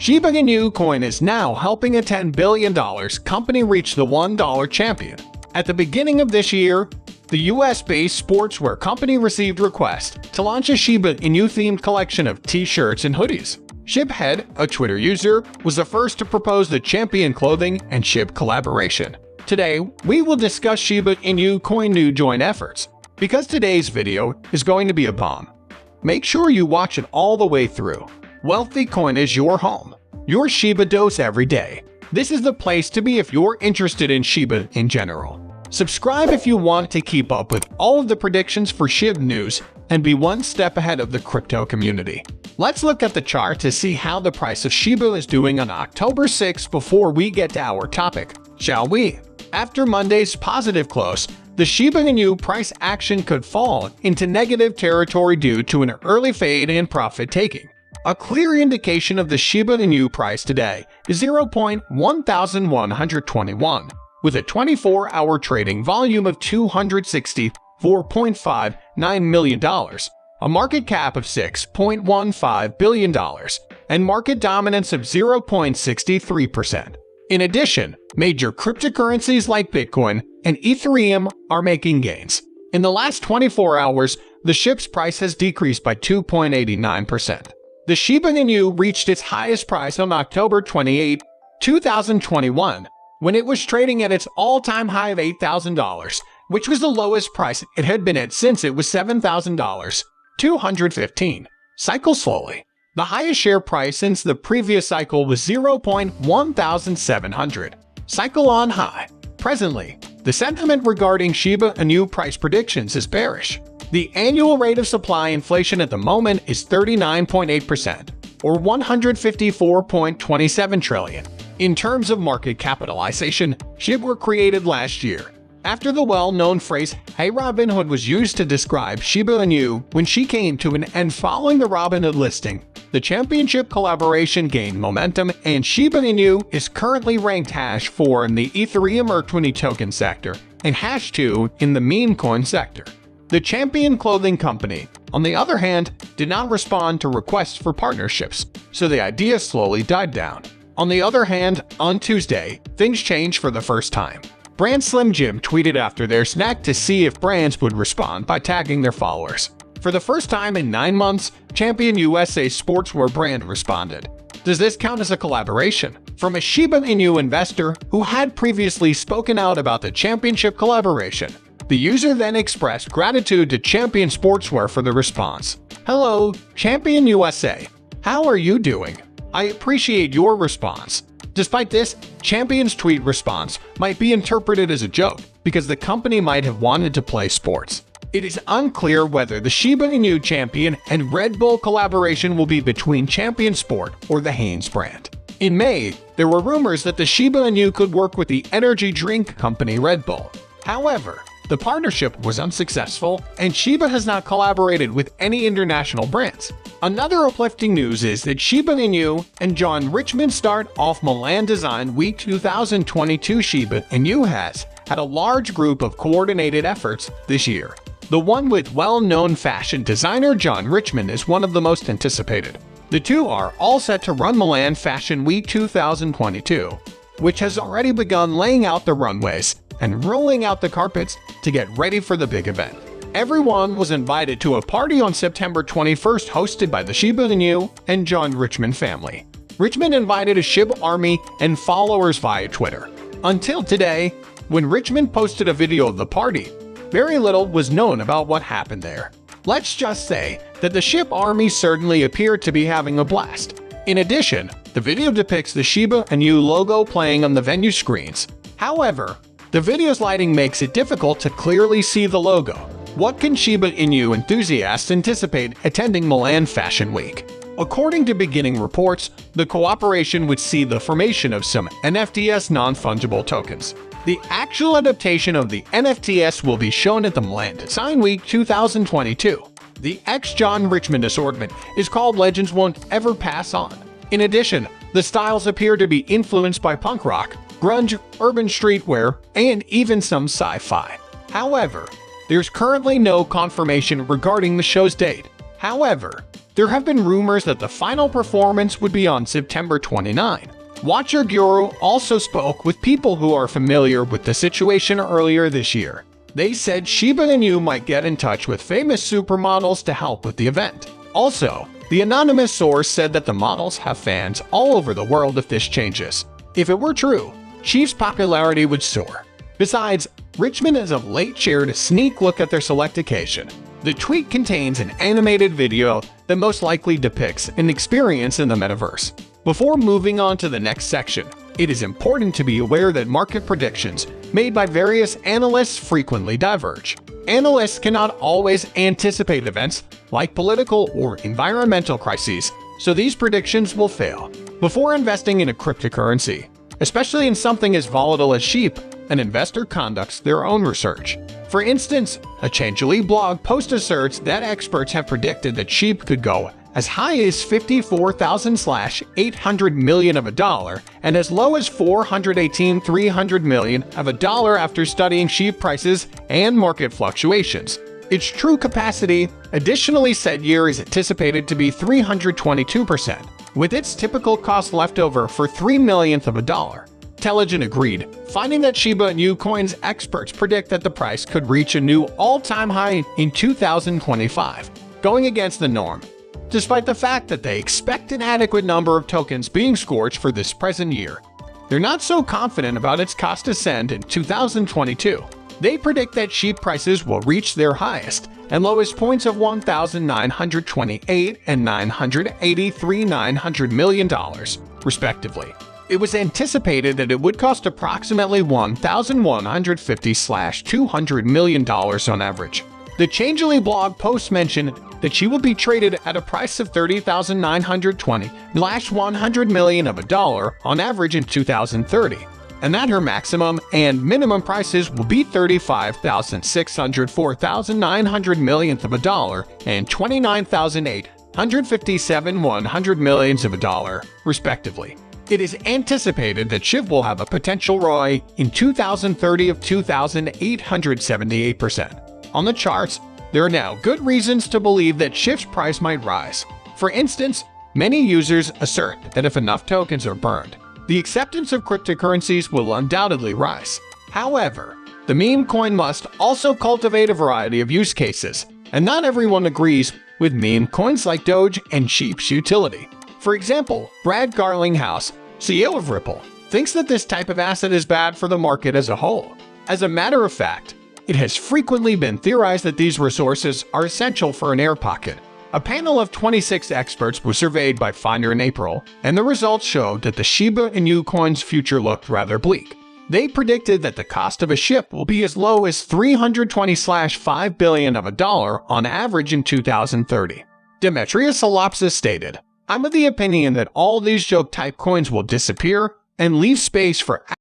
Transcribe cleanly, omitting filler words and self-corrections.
Shiba Inu coin is now helping a $10 billion company reach the $1 champion. At the beginning of this year, the US-based sportswear company received requests to launch a Shiba Inu-themed collection of t-shirts and hoodies. Shib, a Twitter user, was the first to propose the Champion clothing and Shib collaboration. Today, we will discuss Shiba Inu coin new joint efforts, because today's video is going to be a bomb. Make sure you watch it all the way through. Wealthy Coin is your home, your Shiba dose every day. This is the place to be if you're interested in Shiba in general. Subscribe if you want to keep up with all of the predictions for Shib news and be one step ahead of the crypto community. Let's look at the chart to see how the price of Shiba is doing on October 6 before we get to our topic, shall we? After Monday's positive close, the Shiba Inu price action could fall into negative territory due to an early fade in profit-taking. A clear indication of the Shiba Inu price today is 0.1121, with a 24-hour trading volume of $264.59 million, a market cap of $6.15 billion, and market dominance of 0.63%. In addition, major cryptocurrencies like Bitcoin and Ethereum are making gains. In the last 24 hours, the Shib's price has decreased by 2.89%. The Shiba Inu reached its highest price on October 28, 2021, when it was trading at its all-time high of $8,000, which was the lowest price it had been at since it was $7,215. Cycle slowly. The highest share price since the previous cycle was 0.1700. Cycle on high. Presently, the sentiment regarding Shiba Inu price predictions is bearish. The annual rate of supply inflation at the moment is 39.8%, or 154.27 trillion. In terms of market capitalization, Shib were created last year, after the well-known phrase "Hey Robin Hood" was used to describe Shiba Inu when she came to an end following the Robinhood listing. The championship collaboration gained momentum, and Shiba Inu is currently ranked #4 in the Ethereum ERC20 token sector and #2 in the meme coin sector. The Champion clothing company, on the other hand, did not respond to requests for partnerships, so the idea slowly died down. On the other hand, on Tuesday, things changed for the first time. Brand Slim Jim tweeted after their snack to see if brands would respond by tagging their followers. For the first time in 9 months, Champion USA sportswear brand responded. Does this count as a collaboration? From a Shiba Inu investor who had previously spoken out about the championship collaboration, the user then expressed gratitude to Champion Sportswear for the response. "Hello, Champion USA. How are you doing? I appreciate your response." Despite this, Champion's tweet response might be interpreted as a joke because the company might have wanted to play sports. It is unclear whether the Shiba Inu Champion and Red Bull collaboration will be between Champion Sport or the Hanes brand. In May, there were rumors that the Shiba Inu could work with the energy drink company Red Bull. However, the partnership was unsuccessful, and Shiba has not collaborated with any international brands. Another uplifting news is that Shiba Inu and John Richmond start off Milan Design Week 2022. Shiba Inu has had a large group of coordinated efforts this year. The one with well-known fashion designer John Richmond is one of the most anticipated. The two are all set to run Milan Fashion Week 2022, which has already begun laying out the runways and rolling out the carpets to get ready for the big event. Everyone was invited to a party on September 21st hosted by the Shiba Inu and John Richmond family. Richmond invited a Shib army and followers via Twitter. Until today, when Richmond posted a video of the party, very little was known about what happened there. Let's just say that the Shib army certainly appeared to be having a blast. In addition, the video depicts the Shiba Inu logo playing on the venue screens. However, the video's lighting makes it difficult to clearly see the logo. What can Shiba Inu enthusiasts anticipate attending Milan Fashion Week? According to beginning reports, the cooperation would see the formation of some NFTs non-fungible tokens. The actual adaptation of the NFTs will be shown at the Milan Design Week 2022. The ex-John Richmond assortment is called Legends Won't Ever Pass On. In addition, the styles appear to be influenced by punk rock, grunge, urban streetwear, and even some sci-fi. However, there's currently no confirmation regarding the show's date. However, There have been rumors that the final performance would be on September 29. Watcher Guru also spoke with people who are familiar with the situation earlier this year. They said Shiba Inu might get in touch with famous supermodels to help with the event. Also, the anonymous source said that the models have fans all over the world if this changes. If it were true, Shib's popularity would soar. Besides, Richmond has of late shared a sneak look at their select occasion. The tweet contains an animated video that most likely depicts an experience in the metaverse. Before moving on to the next section, it is important to be aware that market predictions made by various analysts frequently diverge. Analysts cannot always anticipate events like political or environmental crises, so these predictions will fail. Before investing in a cryptocurrency, especially in something as volatile as Shib, an investor conducts their own research. For instance, a Changelly blog post asserts that experts have predicted that Shib could go as high as 54,800 million of a dollar and as low as 418,300 million of a dollar after studying Shib prices and market fluctuations. Its true capacity, additionally said year, is anticipated to be 322%, with its typical cost left over for 3 millionth of a dollar. Intelligent agreed, finding that Shiba Inu coin's experts predict that the price could reach a new all-time high in 2025, going against the norm. Despite the fact that they expect an adequate number of tokens being scorched for this present year, they're not so confident about its cost ascent in 2022. They predict that Shib prices will reach their highest and lowest points of $1,928 and $983 million, respectively. It was anticipated that it would cost approximately $1,150–200 million on average. The Changelly blog post mentioned that she will be traded at a price of $30,920–100 million of a dollar on average in 2030, and that her maximum and minimum prices will be $35,604,900 millionth of a dollar and $29,857–100 millions of a dollar, respectively. It is anticipated that Shib will have a potential ROI in 2030 of 2,878%. On the charts, there are now good reasons to believe that Shib's price might rise. For instance, many users assert that if enough tokens are burned, the acceptance of cryptocurrencies will undoubtedly rise. However, the meme coin must also cultivate a variety of use cases, and not everyone agrees with meme coins like Doge and Shib's utility. For example, Brad Garlinghouse, CEO of Ripple, thinks that this type of asset is bad for the market as a whole. As a matter of fact, it has frequently been theorized that these resources are essential for an air pocket. A panel of 26 experts was surveyed by Finder in April, and the results showed that the Shiba Inu coin's future looked rather bleak. They predicted that the cost of a ship will be as low as $320–5 billion of a dollar on average in 2030. Demetrius Salopsis stated, "I'm of the opinion that all these joke-type coins will disappear and leave space for